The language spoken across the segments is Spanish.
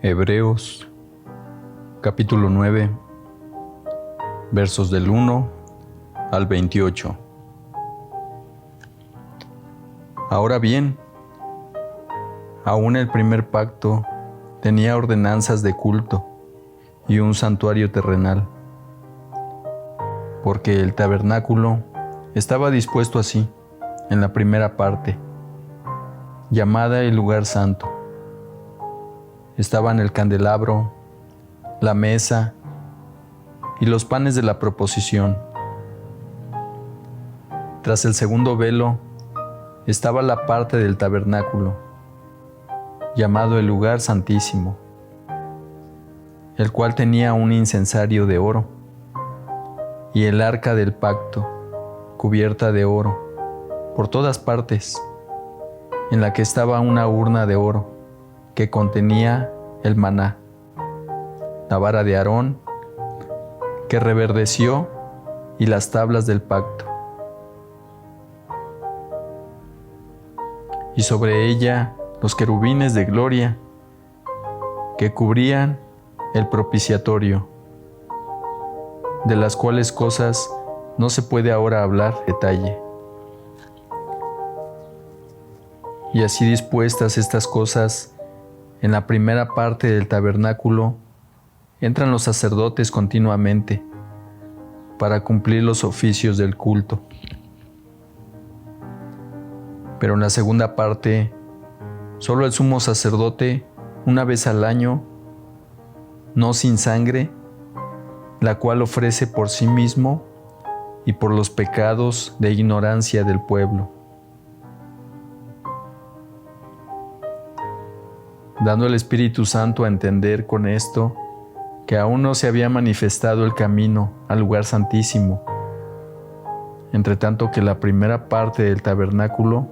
Hebreos capítulo 9, versos del 1 al 28. Ahora bien, aún el primer pacto tenía ordenanzas de culto y un santuario terrenal, porque el tabernáculo estaba dispuesto así en la primera parte, llamada el lugar santo. Estaban el candelabro, la mesa y los panes de la proposición. Tras el segundo velo estaba la parte del tabernáculo, llamado el lugar santísimo, el cual tenía un incensario de oro, y el arca del pacto, cubierta de oro, por todas partes, en la que estaba una urna de oro, que contenía el maná, la vara de Aarón, que reverdeció, y las tablas del pacto. Y sobre ella los querubines de gloria, que cubrían el propiciatorio, de las cuales cosas no se puede ahora hablar detalle. Y así dispuestas estas cosas, en la primera parte del tabernáculo entran los sacerdotes continuamente para cumplir los oficios del culto. Pero en la segunda parte, solo el sumo sacerdote, una vez al año, no sin sangre, la cual ofrece por sí mismo y por los pecados de ignorancia del pueblo, dando el Espíritu Santo a entender con esto que aún no se había manifestado el camino al lugar santísimo, entre tanto que la primera parte del tabernáculo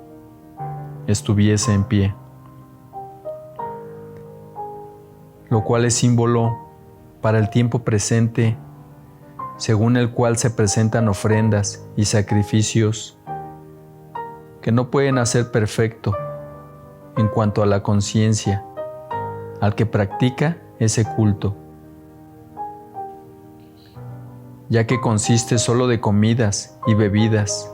estuviese en pie, lo cual es símbolo para el tiempo presente, según el cual se presentan ofrendas y sacrificios que no pueden hacer perfecto en cuanto a la conciencia al que practica ese culto, ya que consiste solo de comidas y bebidas,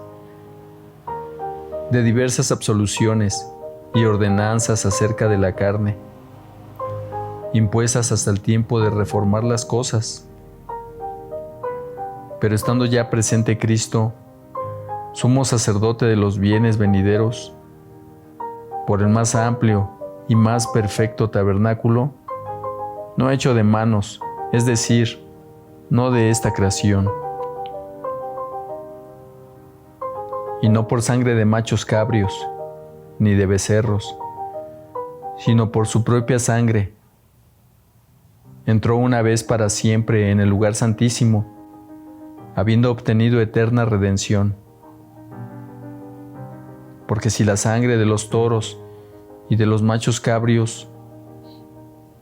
de diversas absoluciones y ordenanzas acerca de la carne, impuestas hasta el tiempo de reformar las cosas. Pero estando ya presente Cristo, sumo sacerdote de los bienes venideros, por el más amplio y más perfecto tabernáculo, no hecho de manos, es decir, no de esta creación, y no por sangre de machos cabrios, ni de becerros, sino por su propia sangre, entró una vez para siempre en el lugar santísimo, habiendo obtenido eterna redención. Porque si la sangre de los toros y de los machos cabrios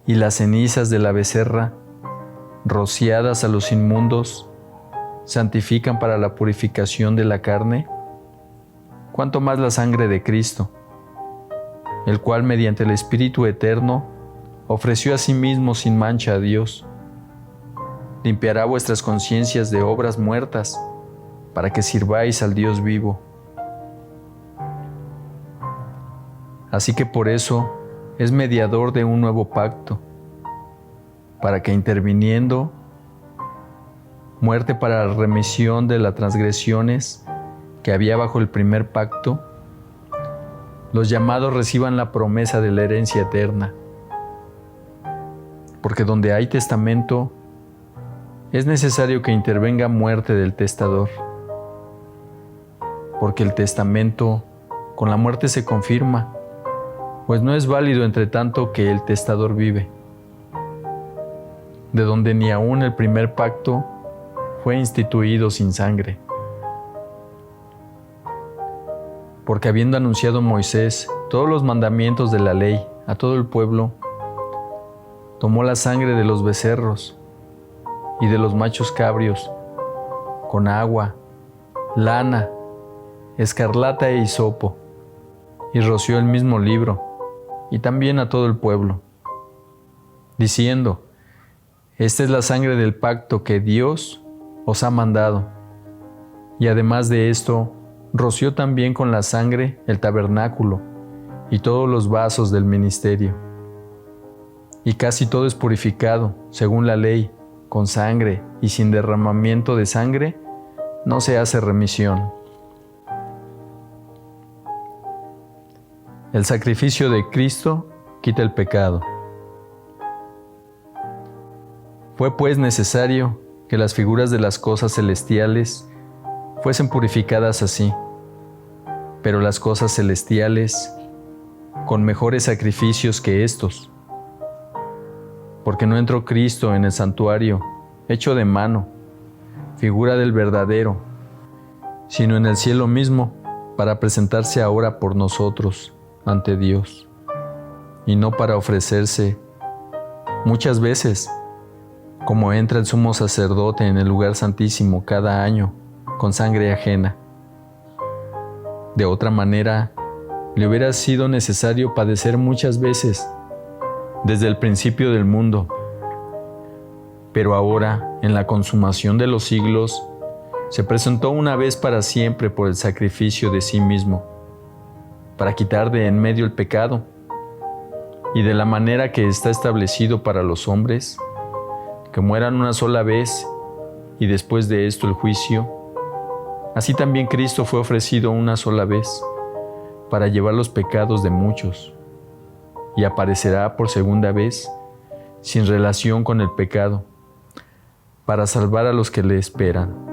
y las cenizas de la becerra, rociadas a los inmundos, santifican para la purificación de la carne, cuánto más la sangre de Cristo, el cual mediante el Espíritu eterno ofreció a sí mismo sin mancha a Dios, limpiará vuestras conciencias de obras muertas, para que sirváis al Dios vivo. Así que por eso es mediador de un nuevo pacto, para que interviniendo, muerte para la remisión de las transgresiones que había bajo el primer pacto, los llamados reciban la promesa de la herencia eterna. Porque donde hay testamento, es necesario que intervenga muerte del testador, porque el testamento con la muerte se confirma, pues no es válido entre tanto que el testador vive, de donde ni aun el primer pacto fue instituido sin sangre. Porque habiendo anunciado Moisés todos los mandamientos de la ley a todo el pueblo, tomó la sangre de los becerros y de los machos cabrios, con agua, lana, escarlata e hisopo, y roció el mismo libro, y también a todo el pueblo. diciendo: esta es la sangre del pacto que Dios os ha mandado. Y además de esto, roció también con la sangre el tabernáculo y todos los vasos del ministerio. Y casi todo es purificado, según la ley, con sangre, y sin derramamiento de sangre no se hace remisión. El sacrificio de Cristo quita el pecado. Fue pues necesario que las figuras de las cosas celestiales fuesen purificadas así, pero las cosas celestiales con mejores sacrificios que estos, porque no entró Cristo en el santuario hecho de mano, figura del verdadero, sino en el cielo mismo, para presentarse ahora por nosotros ante Dios, y no para ofrecerse muchas veces, como entra el sumo sacerdote en el lugar santísimo cada año, con sangre ajena. De otra manera, le hubiera sido necesario padecer muchas veces, desde el principio del mundo. Pero ahora, en la consumación de los siglos, se presentó una vez para siempre por el sacrificio de sí mismo, para quitar de en medio el pecado, y de la manera que está establecido para los hombres, que mueran una sola vez, y después de esto el juicio. Así también Cristo fue ofrecido una sola vez, para llevar los pecados de muchos, y aparecerá por segunda vez, sin relación con el pecado, para salvar a los que le esperan.